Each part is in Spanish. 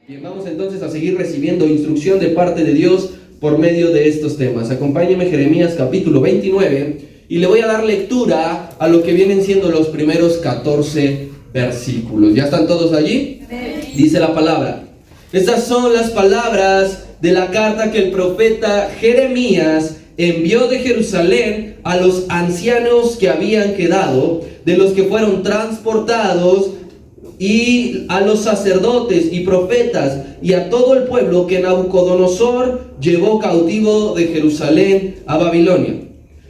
Bien, vamos entonces a seguir recibiendo instrucción de parte de Dios por medio de estos temas. Acompáñeme Jeremías capítulo 29 y le voy a dar lectura a lo que vienen siendo los primeros 14 versículos. ¿Ya están todos allí? Dice la palabra. Estas son las palabras de la carta que el profeta Jeremías envió de Jerusalén a los ancianos que habían quedado, de los que fueron transportados, y a los sacerdotes y profetas y a todo el pueblo que Nabucodonosor llevó cautivo de Jerusalén a Babilonia.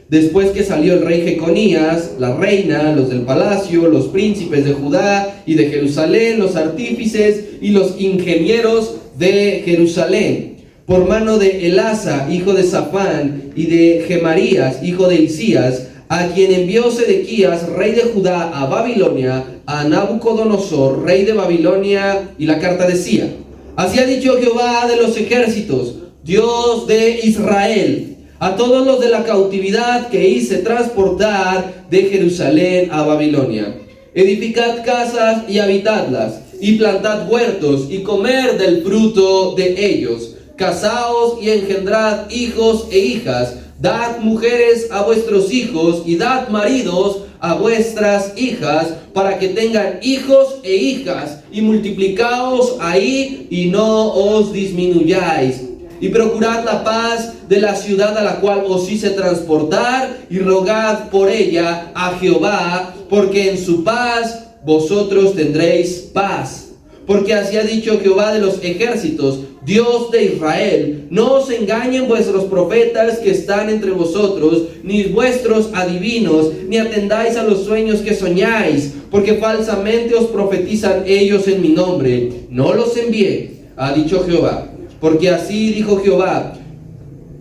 Después que salió el rey Jeconías, la reina, los del palacio, los príncipes de Judá y de Jerusalén, los artífices y los ingenieros de Jerusalén, por mano de Elasa, hijo de Safán, y de Gemarías, hijo de Hilcías, a quien envió Sedequías, rey de Judá, a Babilonia, a Nabucodonosor, rey de Babilonia, y la carta decía: así ha dicho Jehová de los ejércitos, Dios de Israel, a todos los de la cautividad que hice transportar de Jerusalén a Babilonia: edificad casas y habitadlas, y plantad huertos, y comer del fruto de ellos. Casaos y engendrad hijos e hijas, dad mujeres a vuestros hijos, y dad maridos a vuestras hijas, para que tengan hijos e hijas, y multiplicaos ahí, y no os disminuyáis. Y procurad la paz de la ciudad a la cual os hice transportar, y rogad por ella a Jehová, porque en su paz vosotros tendréis paz. Porque así ha dicho Jehová de los ejércitos, Dios de Israel: no os engañen vuestros profetas que están entre vosotros, ni vuestros adivinos, ni atendáis a los sueños que soñáis, porque falsamente os profetizan ellos en mi nombre. No los envié, ha dicho Jehová. Porque así dijo Jehová: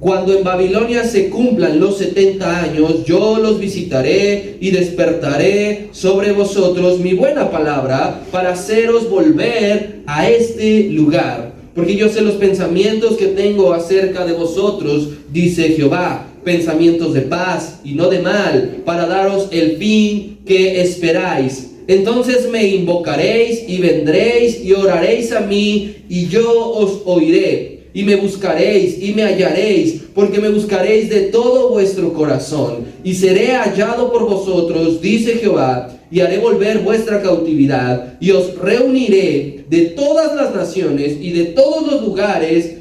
cuando en Babilonia se cumplan los 70 años, yo los visitaré y despertaré sobre vosotros mi buena palabra para haceros volver a este lugar. Porque yo sé los pensamientos que tengo acerca de vosotros, dice Jehová, pensamientos de paz y no de mal, para daros el fin que esperáis. Entonces me invocaréis y vendréis y oraréis a mí, y yo os oiré. Y me buscaréis y me hallaréis, porque me buscaréis de todo vuestro corazón, y seré hallado por vosotros, dice Jehová, y haré volver vuestra cautividad, y os reuniré de todas las naciones y de todos los lugares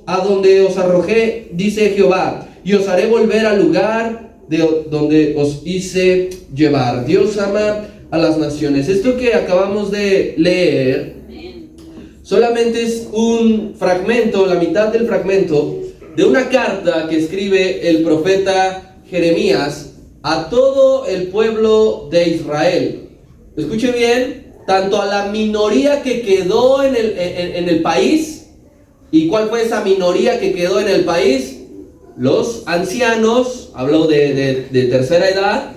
a donde os arrojé, dice Jehová, y os haré volver al lugar de donde os hice llevar. Dios ama a las naciones. Esto que acabamos de leer solamente es un fragmento, la mitad del fragmento de una carta que escribe el profeta Jeremías a todo el pueblo de Israel. Escuche bien, tanto a la minoría que quedó en el país. ¿Y cuál fue esa minoría que quedó en el país? Los ancianos, hablo de tercera edad,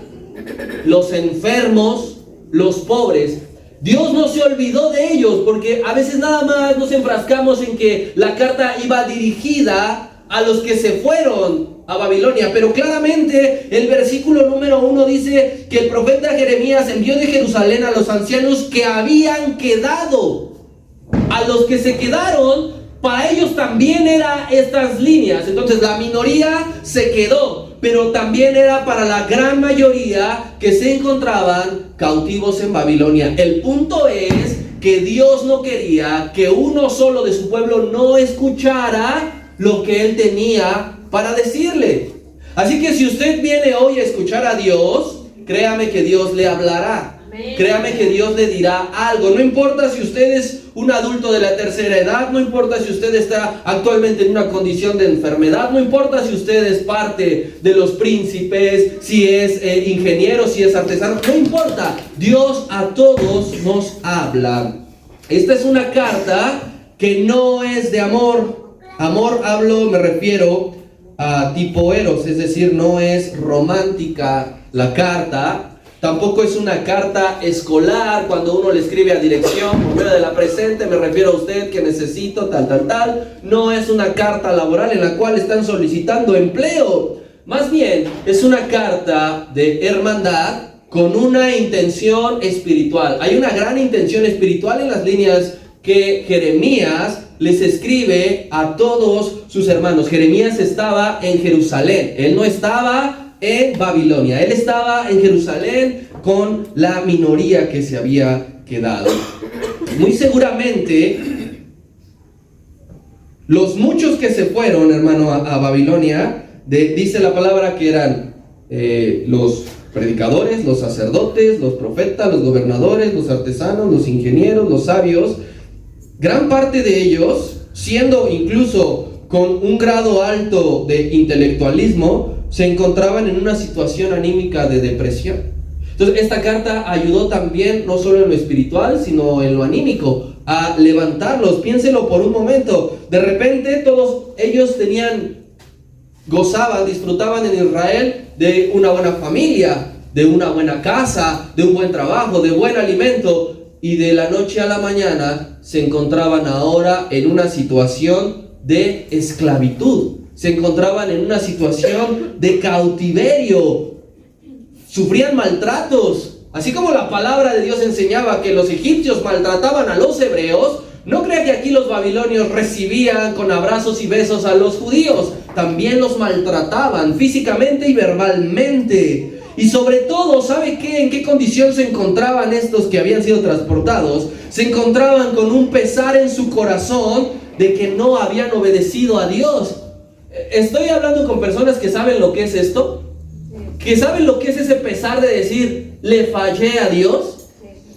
los enfermos, los pobres. Dios no se olvidó de ellos, porque a veces nada más nos enfrascamos en que la carta iba dirigida a los que se fueron a Babilonia, pero claramente el versículo número 1 dice que el profeta Jeremías envió de Jerusalén a los ancianos que habían quedado. A los que se quedaron, para ellos también eran estas líneas. Entonces la minoría se quedó, pero también era para la gran mayoría que se encontraban cautivos en Babilonia. El punto es que Dios no quería que uno solo de su pueblo no escuchara lo que Él tenía para decirle. Así que si usted viene hoy a escuchar a Dios, créame que Dios le hablará. Créame que Dios le dirá algo. No importa si usted es un adulto de la tercera edad, no importa si usted está actualmente en una condición de enfermedad, no importa si usted es parte de los príncipes, si es ingeniero, si es artesano, no importa. Dios a todos nos habla. Esta es una carta que no es de amor. Amor me refiero a tipo eros, es decir, no es romántica la carta. Tampoco es una carta escolar, cuando uno le escribe a dirección por medio de la presente, me refiero a usted que necesito tal. No es una carta laboral en la cual están solicitando empleo. Más bien, es una carta de hermandad con una intención espiritual. Hay una gran intención espiritual en las líneas que Jeremías les escribe a todos sus hermanos. Jeremías estaba en Jerusalén, él no estaba en Babilonia, él estaba en Jerusalén con la minoría que se había quedado. Muy seguramente los muchos que se fueron, hermano, a Babilonia, dice la palabra que eran los predicadores, los sacerdotes, los profetas, los gobernadores, los artesanos, los ingenieros, los sabios. Gran parte de ellos, siendo incluso con un grado alto de intelectualismo, se encontraban en una situación anímica de depresión. Entonces esta carta ayudó también, no solo en lo espiritual, sino en lo anímico, a levantarlos. Piénselo por un momento. De repente todos ellos gozaban, disfrutaban en Israel de una buena familia, de una buena casa, de un buen trabajo, de buen alimento, y de la noche a la mañana se encontraban ahora en una situación de esclavitud, se encontraban en una situación de cautiverio, sufrían maltratos. Así como la palabra de Dios enseñaba que los egipcios maltrataban a los hebreos, no crea que aquí los babilonios recibían con abrazos y besos a los judíos. También los maltrataban físicamente y verbalmente. Y sobre todo, ¿sabe qué? ¿En qué condición se encontraban estos que habían sido transportados? Se encontraban con un pesar en su corazón de que no habían obedecido a Dios. Estoy hablando con personas que saben lo que es esto, que saben lo que es ese pesar de decir, le fallé a Dios.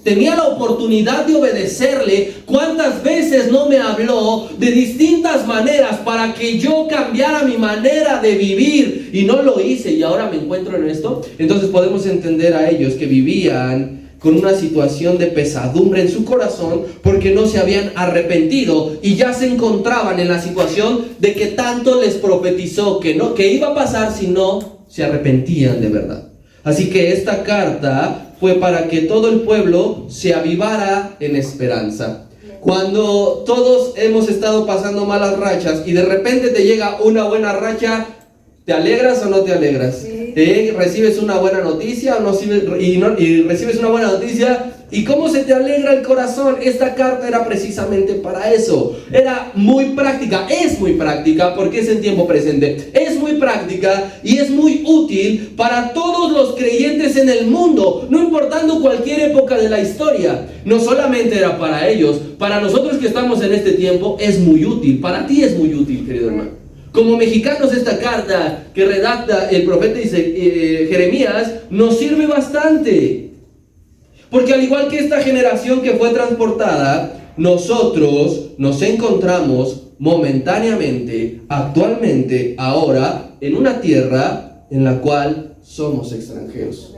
Tenía la oportunidad de obedecerle. ¿Cuántas veces no me habló de distintas maneras para que yo cambiara mi manera de vivir? Y no lo hice y ahora me encuentro en esto. Entonces podemos entender a ellos que vivían con una situación de pesadumbre en su corazón porque no se habían arrepentido y ya se encontraban en la situación de que tanto les profetizó que iba a pasar si no se arrepentían de verdad. Así que esta carta fue para que todo el pueblo se avivara en esperanza. Cuando todos hemos estado pasando malas rachas y de repente te llega una buena racha, ¿te alegras o no te alegras? Sí. ¿Recibes una buena noticia o no, y recibes una buena noticia? ¿Y cómo se te alegra el corazón? Esta carta era precisamente para eso. Era muy práctica, es muy práctica porque es en tiempo presente. Es muy práctica y es muy útil para todos los creyentes en el mundo, no importando cualquier época de la historia. No solamente era para ellos, para nosotros que estamos en este tiempo es muy útil. Para ti es muy útil, querido hermano. Como mexicanos, esta carta que redacta el profeta Jeremías nos sirve bastante. Porque al igual que esta generación que fue transportada, nosotros nos encontramos momentáneamente, actualmente, ahora, en una tierra en la cual somos extranjeros.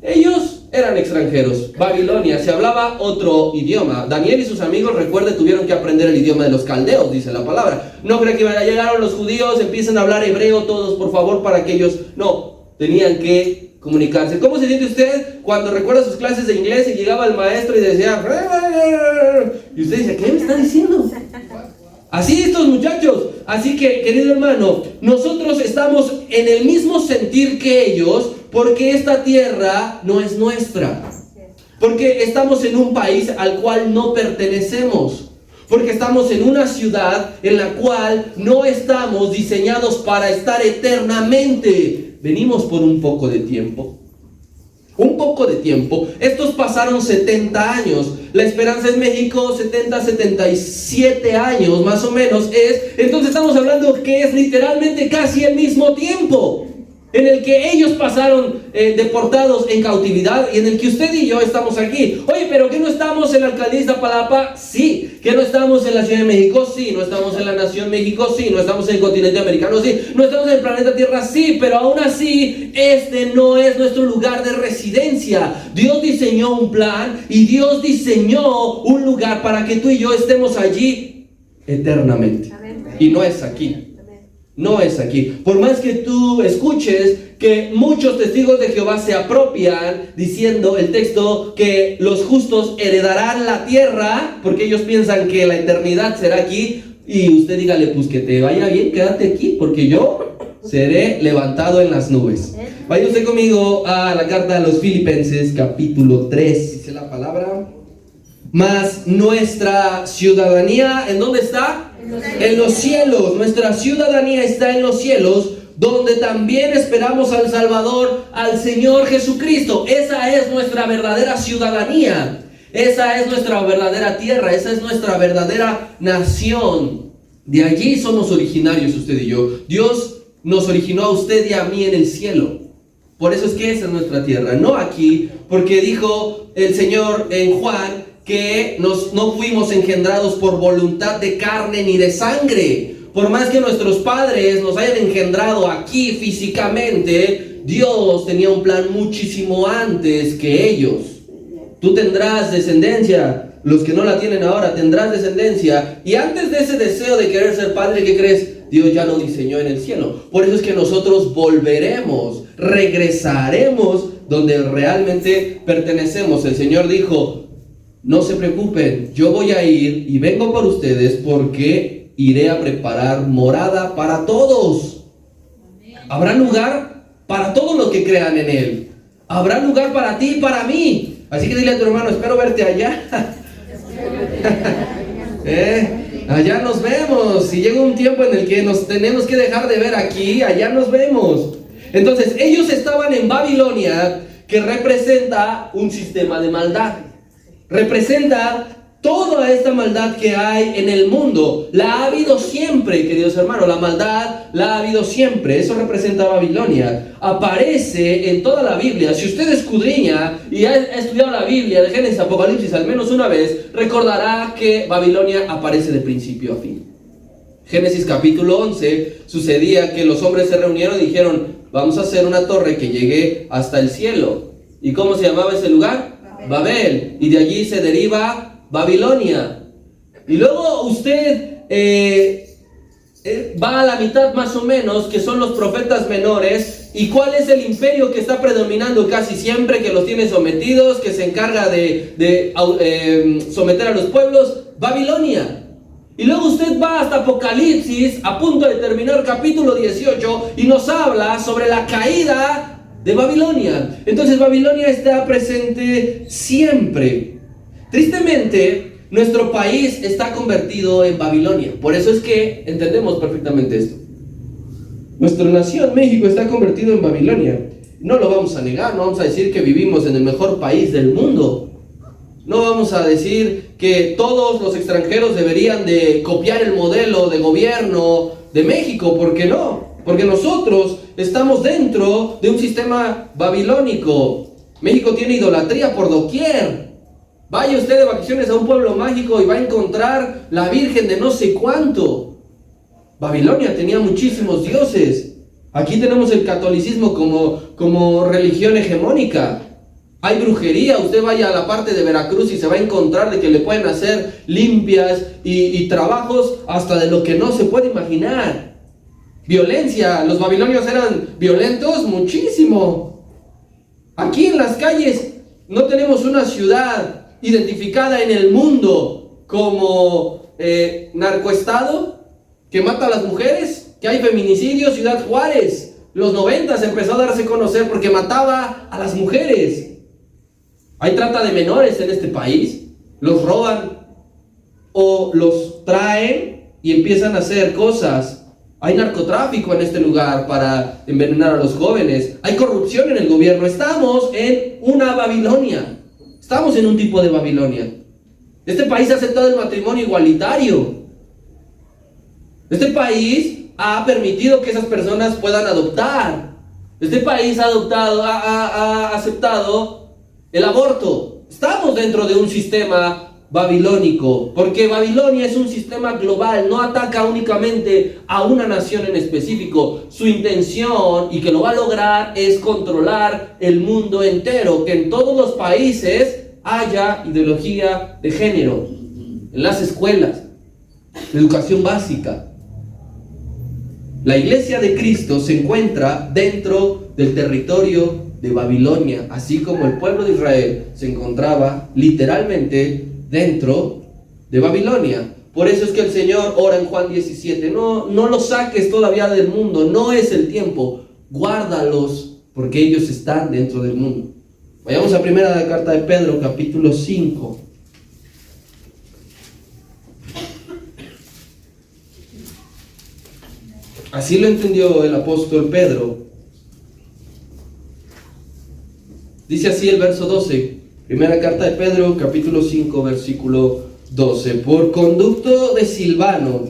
Ellos eran extranjeros. Babilonia, se hablaba otro idioma. Daniel y sus amigos, recuerde, tuvieron que aprender el idioma de los caldeos, dice la palabra. No creen que llegaron los judíos, empiecen a hablar hebreo todos, por favor, para que ellos... No, tenían que comunicarse. ¿Cómo se siente usted cuando recuerda sus clases de inglés y llegaba el maestro y decía... Y usted dice, ¿qué me está diciendo? Así estos muchachos. Así que, querido hermano, nosotros estamos en el mismo sentir que ellos, porque esta tierra no es nuestra. Porque estamos en un país al cual no pertenecemos. Porque estamos en una ciudad en la cual no estamos diseñados para estar eternamente. Venimos por un poco de tiempo. Un poco de tiempo. Estos pasaron 70 años. La esperanza en México, 70, 77 años más o menos es. Entonces estamos hablando que es literalmente casi el mismo tiempo en el que ellos pasaron deportados en cautividad y en el que usted y yo estamos aquí. Oye, pero ¿que no estamos en la alcaldía de Iztapalapa? Sí. ¿Que no estamos en la Ciudad de México? Sí. ¿No estamos en la Nación México? Sí. ¿No estamos en el continente americano? Sí. ¿No estamos en el planeta Tierra? Sí. Pero aún así, este no es nuestro lugar de residencia. Dios diseñó un plan y Dios diseñó un lugar para que tú y yo estemos allí eternamente. Amén. Y no es aquí. No es aquí. Por más que tú escuches que muchos testigos de Jehová se apropian diciendo el texto que los justos heredarán la tierra, porque ellos piensan que la eternidad será aquí, y usted dígale, pues que te vaya bien, quédate aquí, porque yo seré levantado en las nubes. Vaya usted conmigo a la carta a los Filipenses, capítulo 3, dice la palabra. Mas nuestra ciudadanía, ¿en dónde está? En los cielos. Nuestra ciudadanía está en los cielos, donde también esperamos al Salvador, al Señor Jesucristo. Esa es nuestra verdadera ciudadanía. Esa es nuestra verdadera tierra. Esa es nuestra verdadera nación. De allí somos originarios usted y yo. Dios nos originó a usted y a mí en el cielo. Por eso es que esa es nuestra tierra, no aquí, porque dijo el Señor en Juan que no fuimos engendrados por voluntad de carne ni de sangre. Por más que nuestros padres nos hayan engendrado aquí físicamente, Dios tenía un plan muchísimo antes que ellos. Tú tendrás descendencia, los que no la tienen ahora tendrás descendencia, y antes de ese deseo de querer ser padre, ¿qué crees? Dios ya lo diseñó en el cielo. Por eso es que nosotros volveremos, regresaremos donde realmente pertenecemos. El Señor dijo: no se preocupen, yo voy a ir y vengo por ustedes, porque iré a preparar morada para todos. Habrá lugar para todos los que crean en Él. Habrá lugar para ti y para mí. Así que dile a tu hermano: espero verte allá. Allá nos vemos. Si llega un tiempo en el que nos tenemos que dejar de ver aquí, allá nos vemos. Entonces, ellos estaban en Babilonia, que representa un sistema de maldad. Representa toda esta maldad que hay en el mundo. La ha habido siempre, queridos hermanos. La maldad la ha habido siempre. Eso representa a Babilonia. Aparece en toda la Biblia. Si usted escudriña y ha estudiado la Biblia de Génesis a Apocalipsis al menos una vez, recordará que Babilonia aparece de principio a fin. Génesis capítulo 11, sucedía que los hombres se reunieron y dijeron: vamos a hacer una torre que llegue hasta el cielo. ¿Y cómo se llamaba ese lugar? Babel. Y de allí se deriva Babilonia. Y luego usted va a la mitad más o menos, que son los profetas menores. ¿Y cuál es el imperio que está predominando casi siempre, que los tiene sometidos, que se encarga de someter a los pueblos? Babilonia. Y luego usted va hasta Apocalipsis, a punto de terminar capítulo 18, y nos habla sobre la caída de Babilonia. Entonces Babilonia está presente siempre. Tristemente, nuestro país está convertido en Babilonia. Por eso es que entendemos perfectamente esto. Nuestra nación, México, está convertido en Babilonia. No lo vamos a negar, no vamos a decir que vivimos en el mejor país del mundo. No vamos a decir que todos los extranjeros deberían de copiar el modelo de gobierno de México, porque no. Porque nosotros estamos dentro de un sistema babilónico. México tiene idolatría por doquier. Vaya usted de vacaciones a un pueblo mágico y va a encontrar la Virgen de no sé cuánto. Babilonia tenía muchísimos dioses. Aquí tenemos el catolicismo como religión hegemónica. Hay brujería. Usted vaya a la parte de Veracruz y se va a encontrar de que le pueden hacer limpias y trabajos hasta de lo que no se puede imaginar. Violencia. Los babilonios eran violentos muchísimo. Aquí en las calles no tenemos una ciudad identificada en el mundo como narcoestado que mata a las mujeres, que hay feminicidios. Ciudad Juárez, los 90 empezó a darse a conocer porque mataba a las mujeres. Hay trata de menores en este país. Los roban o los traen y empiezan a hacer cosas. Hay narcotráfico en este lugar para envenenar a los jóvenes. Hay corrupción en el gobierno. Estamos en una Babilonia. Estamos en un tipo de Babilonia. Este país ha aceptado el matrimonio igualitario. Este país ha permitido que esas personas puedan adoptar. Este país ha aceptado el aborto. Estamos dentro de un sistema babilónico, porque Babilonia es un sistema global, no ataca únicamente a una nación en específico. Su intención, y que lo va a lograr, es controlar el mundo entero, que en todos los países haya ideología de género, en las escuelas, educación básica. La iglesia de Cristo se encuentra dentro del territorio de Babilonia, así como el pueblo de Israel se encontraba literalmente dentro de Babilonia. Por eso es que el Señor ora en Juan 17, no los saques todavía del mundo, no es el tiempo, guárdalos, porque ellos están dentro del mundo. Vayamos a primera carta de Pedro, capítulo 5. Así lo entendió el apóstol Pedro. Dice así el verso 12, primera carta de Pedro, capítulo 5, versículo 12. Por conducto de Silvano,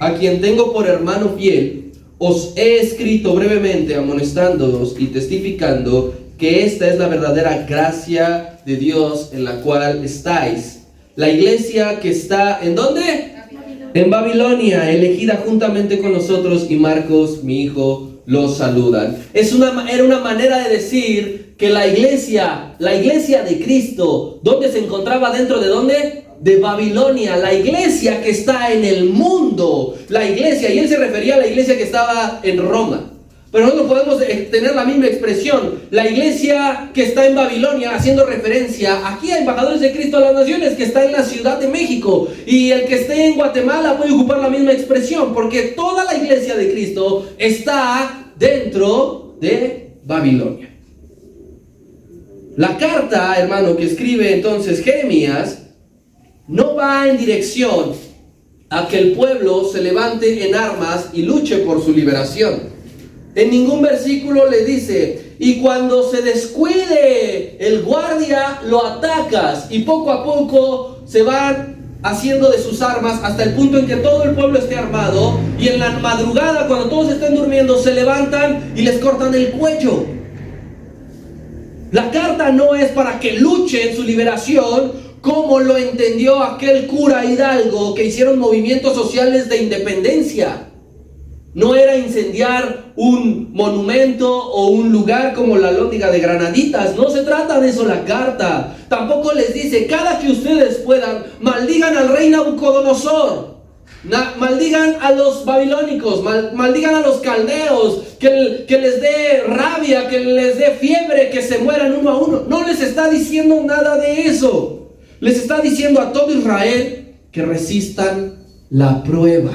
a quien tengo por hermano fiel, os he escrito brevemente amonestándoos y testificando que esta es la verdadera gracia de Dios en la cual estáis. La iglesia que está, ¿en dónde? En Babilonia, elegida juntamente con nosotros, y Marcos, mi hijo, los saludan. Era una manera de decir que la iglesia de Cristo, ¿dónde se encontraba? ¿Dentro de dónde? De Babilonia, la iglesia que está en el mundo, la iglesia, y él se refería a la iglesia que estaba en Roma. Pero nosotros podemos tener la misma expresión, la iglesia que está en Babilonia, haciendo referencia aquí a embajadores de Cristo a las naciones, que está en la Ciudad de México, y el que esté en Guatemala puede ocupar la misma expresión, porque toda la iglesia de Cristo está dentro de Babilonia. La carta, hermano, que escribe entonces Jeremías, no va en dirección a que el pueblo se levante en armas y luche por su liberación. En ningún versículo le dice, y cuando se descuide el guardia, lo atacas, y poco a poco se van haciendo de sus armas hasta el punto en que todo el pueblo esté armado, y en la madrugada, cuando todos estén durmiendo, se levantan y les cortan el cuello. La carta no es para que luchen su liberación, como lo entendió aquel cura hidalgo que hicieron movimientos sociales de independencia. No era incendiar un monumento o un lugar como la Lóndiga de Granaditas. No se trata de eso la carta. Tampoco les dice, cada que ustedes puedan, maldigan al rey Nabucodonosor, maldigan a los babilónicos, maldigan a los caldeos, que les dé rabia, que les dé fiebre, que se mueran uno a uno. No les está diciendo nada de eso. Les está diciendo a todo Israel que resistan la prueba.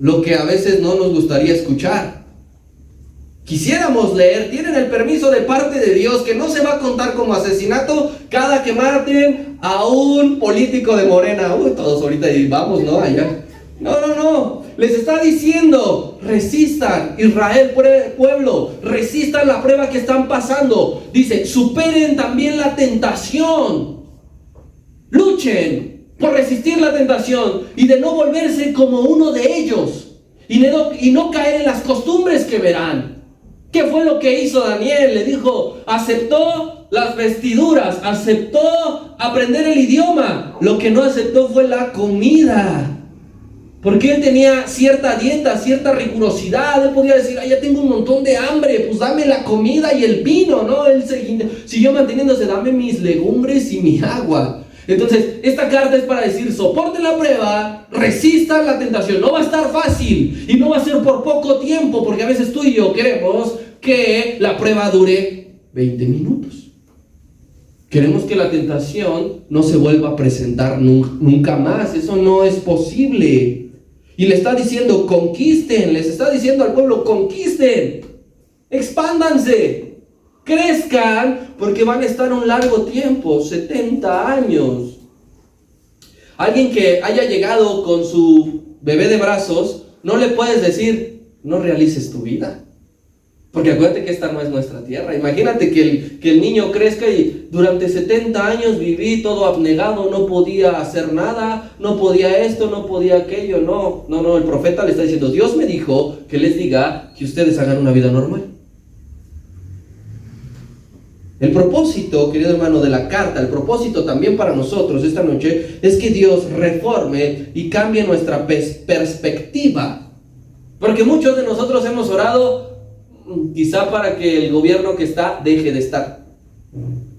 Lo que a veces no nos gustaría escuchar. Quisiéramos leer, tienen el permiso de parte de Dios, que no se va a contar como asesinato cada que maten a un político de Morena. Todos ahorita vamos, ¿no? Allá. No. Les está diciendo, resistan, Israel, pueblo, resistan la prueba que están pasando. Dice, superen también la tentación. Luchen por resistir la tentación y de no volverse como uno de ellos y no caer en las costumbres que verán. ¿Qué fue lo que hizo Daniel? Le dijo, aceptó las vestiduras, aceptó aprender el idioma. Lo que no aceptó fue la comida, porque él tenía cierta dieta, cierta rigurosidad. Él podía decir, ya tengo un montón de hambre, pues dame la comida y el vino, ¿no? Él siguió manteniéndose, dame mis legumbres y mi agua. Entonces, esta carta es para decir, soporten la prueba, resistan la tentación. No va a estar fácil y no va a ser por poco tiempo, porque a veces tú y yo queremos que la prueba dure 20 minutos. Queremos que la tentación no se vuelva a presentar nunca más. Eso no es posible. Y le está diciendo, conquisten, les está diciendo al pueblo, conquisten, expándanse, crezcan, porque van a estar un largo tiempo, 70 años. Alguien que haya llegado con su bebé de brazos, no le puedes decir, no realices tu vida, porque acuérdate que esta no es nuestra tierra. Imagínate que el niño crezca y durante 70 años viví todo abnegado, no podía hacer nada, no podía esto, no podía aquello. No, el profeta le está diciendo, Dios me dijo que les diga que ustedes hagan una vida normal. El propósito, querido hermano, de la carta, el propósito también para nosotros esta noche, es que Dios reforme y cambie nuestra perspectiva. Porque muchos de nosotros hemos orado, quizá para que el gobierno que está deje de estar.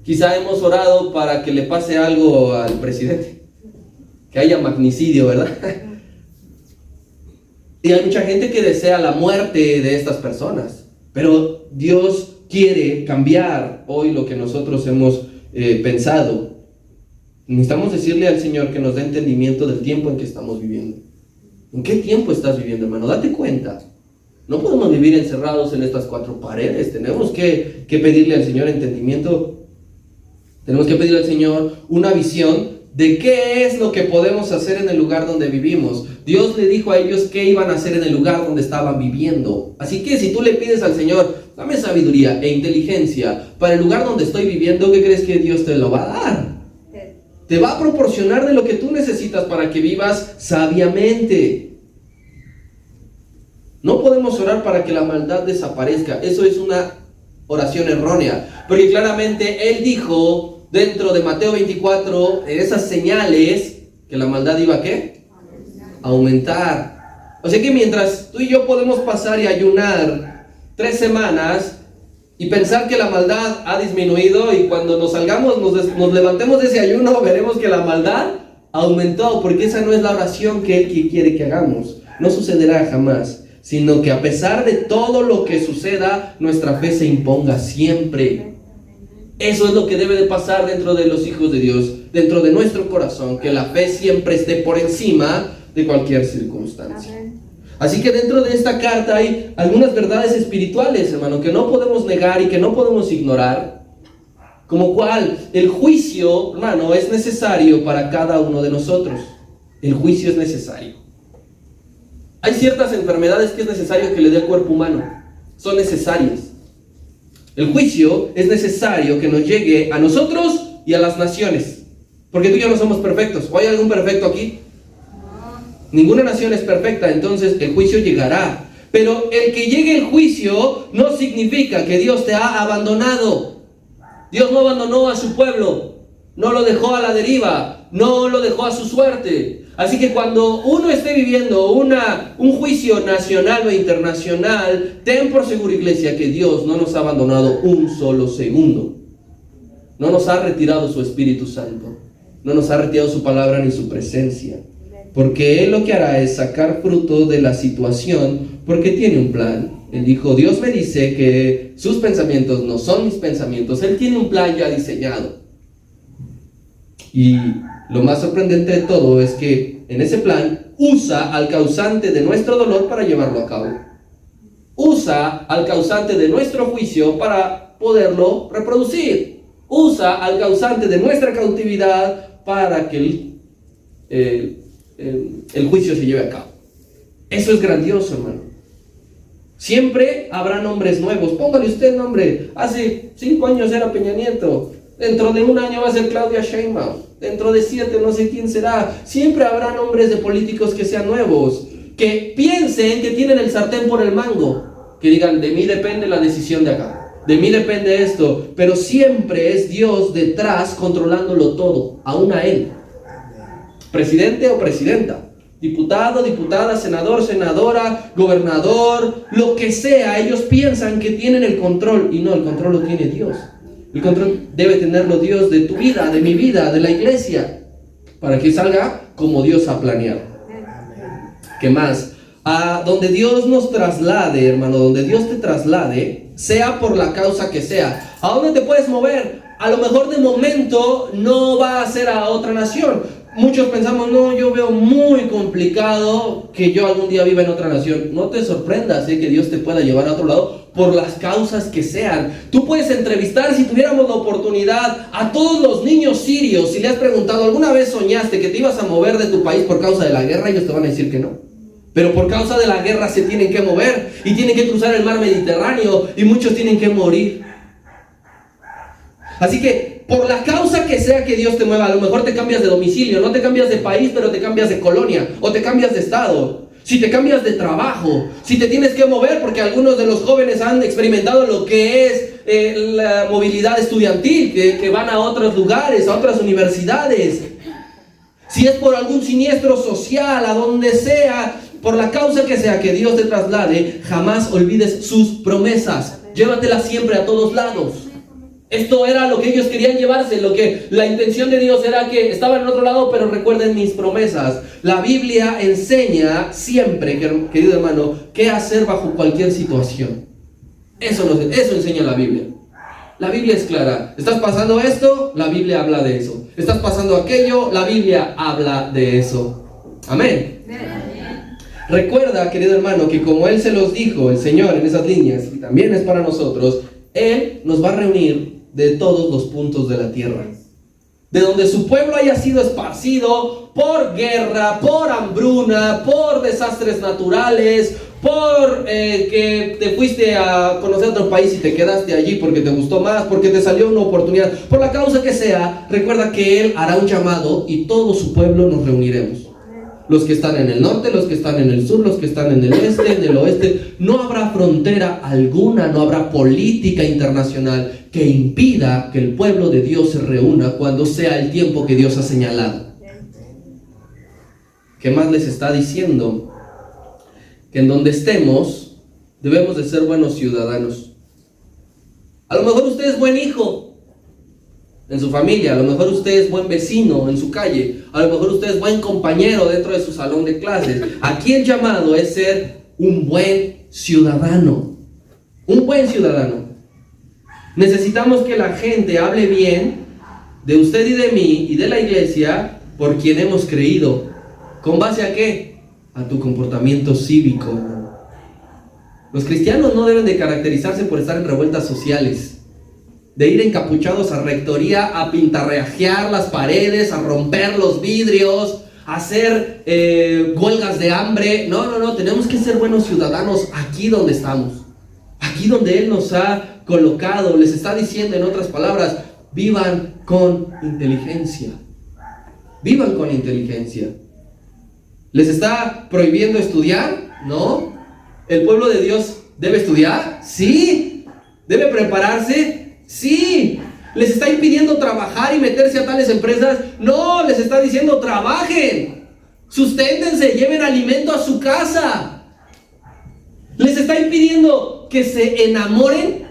Quizá hemos orado para que le pase algo al presidente, que haya magnicidio, ¿verdad? Y hay mucha gente que desea la muerte de estas personas, pero Dios quiere cambiar hoy lo que nosotros hemos pensado. Necesitamos decirle al Señor que nos dé entendimiento del tiempo en que estamos viviendo. ¿En qué tiempo estás viviendo, hermano? Date cuenta. No podemos vivir encerrados en estas cuatro paredes. Tenemos que pedirle al Señor entendimiento. Tenemos que pedirle al Señor una visión de qué es lo que podemos hacer en el lugar donde vivimos. Dios le dijo a ellos qué iban a hacer en el lugar donde estaban viviendo. Así que si tú le pides al Señor, dame sabiduría e inteligencia para el lugar donde estoy viviendo, ¿qué crees que Dios te lo va a dar? Te va a proporcionar de lo que tú necesitas para que vivas sabiamente. No podemos orar para que la maldad desaparezca. Eso es una oración errónea, porque claramente Él dijo dentro de Mateo 24, en esas señales, que la maldad iba a ¿qué? Aumentar. O sea que mientras tú y yo podemos pasar y ayunar 3 semanas y pensar que la maldad ha disminuido, y cuando nos salgamos, nos levantemos de ese ayuno, veremos que la maldad aumentó, porque esa no es la oración que Él quiere que hagamos. No sucederá jamás, sino que a pesar de todo lo que suceda, nuestra fe se imponga siempre. Eso es lo que debe de pasar dentro de los hijos de Dios, dentro de nuestro corazón, que la fe siempre esté por encima de cualquier circunstancia. Así que dentro de esta carta hay algunas verdades espirituales, hermano, que no podemos negar y que no podemos ignorar. Como cual, el juicio, hermano, es necesario para cada uno de nosotros. El juicio es necesario. Hay ciertas enfermedades que es necesario que le dé el cuerpo humano. Son necesarias. El juicio es necesario que nos llegue a nosotros y a las naciones. Porque tú y yo no somos perfectos. ¿O hay algún perfecto aquí? Ninguna nación es perfecta, entonces el juicio llegará. Pero el que llegue el juicio no significa que Dios te ha abandonado. Dios no abandonó a su pueblo, no lo dejó a la deriva, no lo dejó a su suerte. Así que cuando uno esté viviendo un juicio nacional o internacional, ten por seguro, iglesia, que Dios no nos ha abandonado un solo segundo. No nos ha retirado su Espíritu Santo, no nos ha retirado su palabra ni su presencia. Porque Él lo que hará es sacar fruto de la situación, porque tiene un plan. Él dijo, Dios me dice que sus pensamientos no son mis pensamientos. Él tiene un plan ya diseñado. Y lo más sorprendente de todo es que en ese plan usa al causante de nuestro dolor para llevarlo a cabo. Usa al causante de nuestro juicio para poderlo reproducir. Usa al causante de nuestra cautividad para que el juicio se lleve a cabo. Eso es grandioso, hermano. Siempre habrá nombres nuevos. Póngale usted nombre. Hace 5 años era Peña Nieto. Dentro de 1 año va a ser Claudia Sheinbaum. Dentro de 7 no sé quién será. Siempre habrá nombres de políticos que sean nuevos, que piensen que tienen el sartén por el mango, que digan, de mí depende la decisión de acá, de mí depende esto. Pero siempre es Dios detrás controlándolo todo, aún a Él. Presidente o presidenta, diputado, diputada, senador, senadora, gobernador, lo que sea, ellos piensan que tienen el control, y no, el control lo tiene Dios. El control debe tenerlo Dios de tu vida, de mi vida, de la iglesia, para que salga como Dios ha planeado. ¿Qué más? A donde Dios nos traslade, hermano, donde Dios te traslade, sea por la causa que sea. ¿A dónde te puedes mover? A lo mejor de momento no va a ser a otra nación. Muchos pensamos, no, yo veo muy complicado que yo algún día viva en otra nación. No te sorprendas que Dios te pueda llevar a otro lado por las causas que sean. Tú puedes entrevistar, si tuviéramos la oportunidad, a todos los niños sirios. Si le has preguntado, ¿alguna vez soñaste que te ibas a mover de tu país por causa de la guerra? Ellos te van a decir que no. Pero por causa de la guerra se tienen que mover y tienen que cruzar el mar Mediterráneo y muchos tienen que morir. Así que por la causa que sea que Dios te mueva, a lo mejor te cambias de domicilio, no te cambias de país, pero te cambias de colonia o te cambias de estado. Si te cambias de trabajo, si te tienes que mover, porque algunos de los jóvenes han experimentado lo que es la movilidad estudiantil, que van a otros lugares, a otras universidades. Si es por algún siniestro social, a donde sea, por la causa que sea que Dios te traslade, jamás olvides sus promesas. Llévatelas siempre a todos lados. Esto era lo que ellos querían llevarse, la intención de Dios era que estaban en otro lado, pero recuerden mis promesas. La Biblia enseña siempre, querido hermano, qué hacer bajo cualquier situación. Eso enseña la Biblia. La Biblia es clara. ¿Estás pasando esto? La Biblia habla de eso. ¿Estás pasando aquello? La Biblia habla de eso. Amén. Recuerda, querido hermano, que como Él se los dijo, el Señor, en esas líneas, y también es para nosotros, Él nos va a reunir de todos los puntos de la tierra. de donde su pueblo haya sido esparcido por guerra, por hambruna, por desastres naturales, por que te fuiste a conocer otro país y te quedaste allí porque te gustó más, porque te salió una oportunidad, por la causa que sea, recuerda que Él hará un llamado y todo su pueblo nos reuniremos. Los que están en el norte, los que están en el sur, los que están en el este, en el oeste. No habrá frontera alguna, no habrá política internacional que impida que el pueblo de Dios se reúna cuando sea el tiempo que Dios ha señalado. ¿Qué más les está diciendo? Que en donde estemos debemos de ser buenos ciudadanos. A lo mejor usted es buen hijo en su familia, a lo mejor usted es buen vecino en su calle, a lo mejor usted es buen compañero dentro de su salón de clases. Aquí el llamado es ser un buen ciudadano. Un buen ciudadano. Necesitamos que la gente hable bien de usted y de mí y de la iglesia por quien hemos creído. ¿Con base a qué? A tu comportamiento cívico. Los cristianos no deben de caracterizarse por estar en revueltas sociales, de ir encapuchados a rectoría a pintarrajear las paredes, a romper los vidrios, a hacer huelgas de hambre. No, tenemos que ser buenos ciudadanos aquí donde estamos, aquí donde Él nos ha colocado. Les está diciendo, en otras palabras, vivan con inteligencia. Vivan con inteligencia. ¿Les está prohibiendo estudiar? No. ¿El pueblo de Dios debe estudiar? Sí. ¿Debe prepararse? Sí. ¿Les está impidiendo trabajar y meterse a tales empresas? No, les está diciendo trabajen, susténtense, lleven alimento a su casa. ¿Les está impidiendo que se enamoren?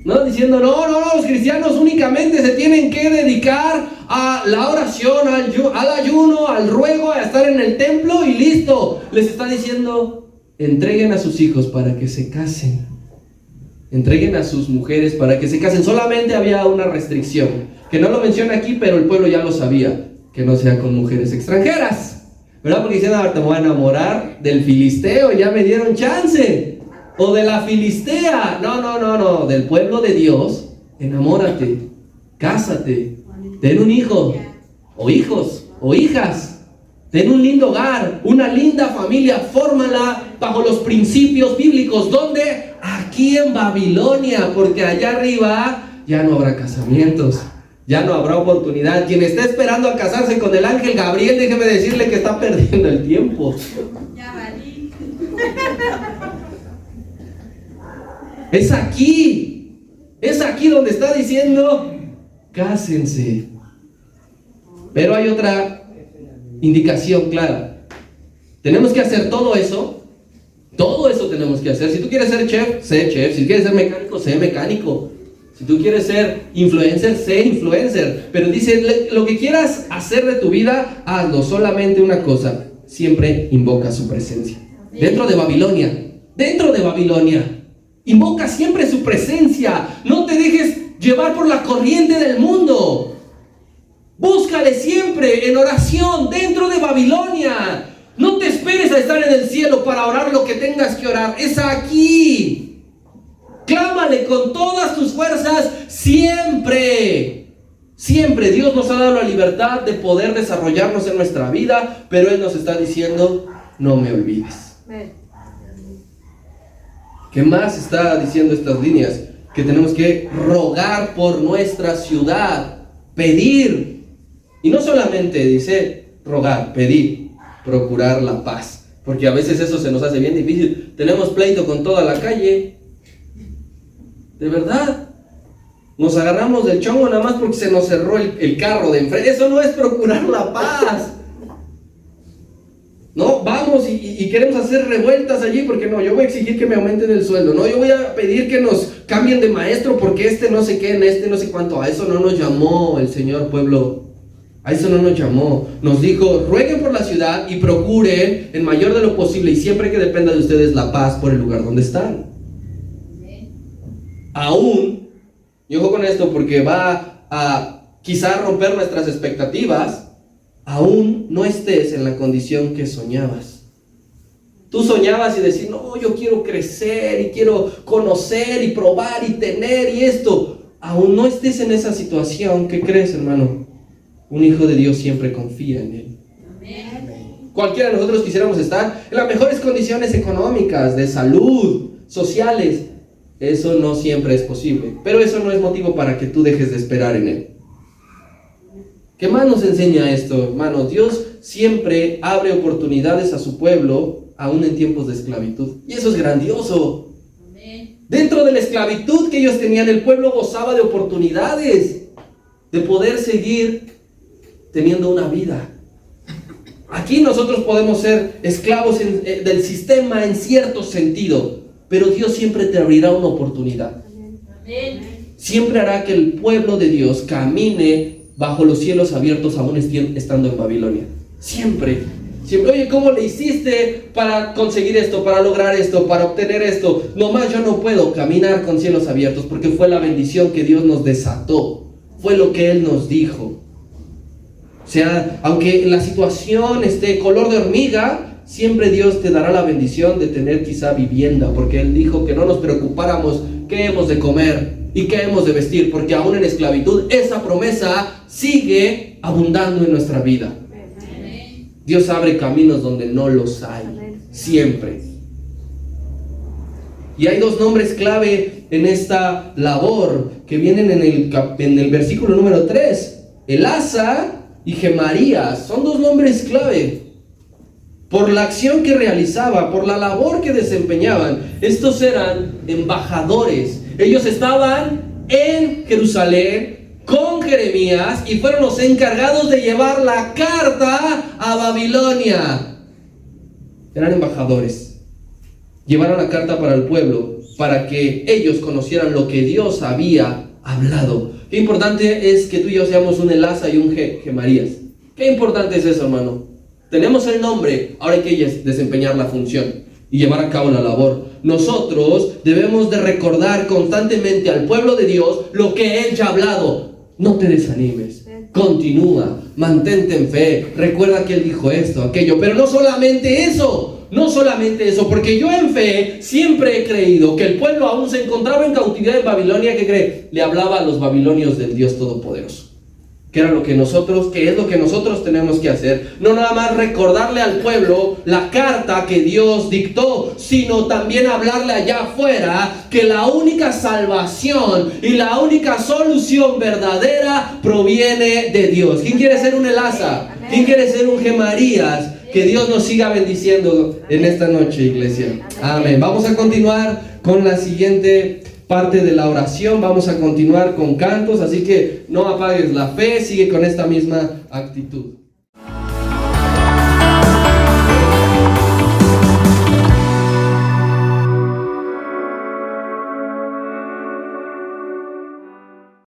No, diciendo no, los cristianos únicamente se tienen que dedicar a la oración, al ayuno, al ruego, a estar en el templo y listo. Les está diciendo, entreguen a sus hijos para que se casen. Entreguen a sus mujeres para que se casen. Solamente había una restricción, que no lo menciona aquí, pero el pueblo ya lo sabía, que no sea con mujeres extranjeras, ¿verdad? Porque dicen, ahora te voy a enamorar del filisteo, ya me dieron chance. O de la filistea. No, del pueblo de Dios, enamórate, cásate, ten un hijo, o hijos, o hijas. Ten un lindo hogar, una linda familia, fórmala bajo los principios bíblicos. ¿Dónde? Aquí en Babilonia, porque allá arriba ya no habrá casamientos, ya no habrá oportunidad. Quien esté esperando a casarse con el ángel Gabriel, déjeme decirle que está perdiendo el tiempo. Ya valí. Es aquí donde está diciendo, cásense. Pero hay otra indicación clara. Tenemos que hacer todo eso tenemos que hacer. Si tú quieres ser chef, sé chef. Si quieres ser mecánico, sé mecánico. Si tú quieres ser influencer, sé influencer. Pero dice, lo que quieras hacer de tu vida, hazlo. Solamente una cosa, siempre invoca su presencia. Dentro de Babilonia, invoca siempre su presencia. No te dejes llevar por la corriente del mundo. Búscale siempre en oración dentro de Babilonia. No te esperes a estar en el cielo para orar lo que tengas que orar. Es aquí. Clámale con todas tus fuerzas siempre. Siempre. Dios nos ha dado la libertad de poder desarrollarnos en nuestra vida, pero Él nos está diciendo, no me olvides. ¿Qué más está diciendo estas líneas? Que tenemos que rogar por nuestra ciudad, pedir. Y no solamente dice rogar, pedir, procurar la paz. Porque a veces eso se nos hace bien difícil. Tenemos pleito con toda la calle. De verdad. Nos agarramos del chongo nada más porque se nos cerró el carro de enfrente. Eso no es procurar la paz. No, vamos y queremos hacer revueltas allí porque no, yo voy a exigir que me aumenten el sueldo. No, yo voy a pedir que nos cambien de maestro porque no sé qué, no sé cuánto. A eso no nos llamó el Señor, pueblo. A eso no nos llamó. Nos dijo, rueguen por la ciudad y procuren en mayor de lo posible y siempre que dependa de ustedes la paz por el lugar donde están. Aún, y ojo con esto porque va a quizá romper nuestras expectativas, aún no estés en la condición que soñabas. Tú soñabas y decís, no, yo quiero crecer y quiero conocer y probar y tener y esto. aún no estés en esa situación, ¿qué crees, hermano? Un hijo de Dios siempre confía en Él. Amén. Cualquiera de nosotros quisiéramos estar en las mejores condiciones económicas, de salud, sociales. Eso no siempre es posible, pero eso no es motivo para que tú dejes de esperar en Él. ¿Qué más nos enseña esto, hermano? Dios siempre abre oportunidades a su pueblo, aún en tiempos de esclavitud. Y eso es grandioso. Amén. Dentro de la esclavitud que ellos tenían, el pueblo gozaba de oportunidades, de poder seguir teniendo una vida. Aquí nosotros podemos ser esclavos del sistema en cierto sentido, pero Dios siempre te abrirá una oportunidad. Amén. Siempre hará que el pueblo de Dios camine bajo los cielos abiertos aún estando en Babilonia. Siempre. Oye, ¿cómo le hiciste para conseguir esto, para lograr esto, para obtener esto? Nomás yo no puedo caminar con cielos abiertos porque fue la bendición que Dios nos desató. Fue lo que Él nos dijo. O sea, aunque la situación esté color de hormiga, siempre Dios te dará la bendición de tener quizá vivienda, porque Él dijo que no nos preocupáramos qué hemos de comer y qué hemos de vestir, porque aún en esclavitud esa promesa sigue abundando en nuestra vida. Dios abre caminos donde no los hay, siempre. Y hay dos nombres clave en esta labor que vienen en el versículo número 3. Elasa y Gemarías son dos nombres clave. Por la acción que realizaba, por la labor que desempeñaban. Estos eran embajadores. Ellos estaban en Jerusalén con Jeremías y fueron los encargados de llevar la carta a Babilonia. Eran embajadores. Llevaron la carta para el pueblo, para que ellos conocieran lo que Dios había hablado. Qué importante es que tú y yo seamos un Elasa y un Gemarías. Qué importante es eso, hermano. Tenemos el nombre, ahora hay que desempeñar la función y llevar a cabo la labor. Nosotros debemos de recordar constantemente al pueblo de Dios lo que Él ya ha hablado. No te desanimes, continúa, mantente en fe, recuerda que Él dijo esto, aquello, pero no solamente eso, porque yo en fe siempre he creído que el pueblo aún se encontraba en cautividad en Babilonia. ¿Qué cree? Le hablaba a los babilonios del Dios Todopoderoso. ¿Qué es lo que nosotros tenemos que hacer? No nada más recordarle al pueblo la carta que Dios dictó, sino también hablarle allá afuera que la única salvación y la única solución verdadera proviene de Dios. ¿Quién quiere ser un Elasa? ¿Quién quiere ser un Gemarías? Que Dios nos siga bendiciendo en esta noche, iglesia. Amén. Vamos a continuar con la siguiente parte de la oración. Vamos a continuar con cantos, así que no apagues la fe, sigue con esta misma actitud.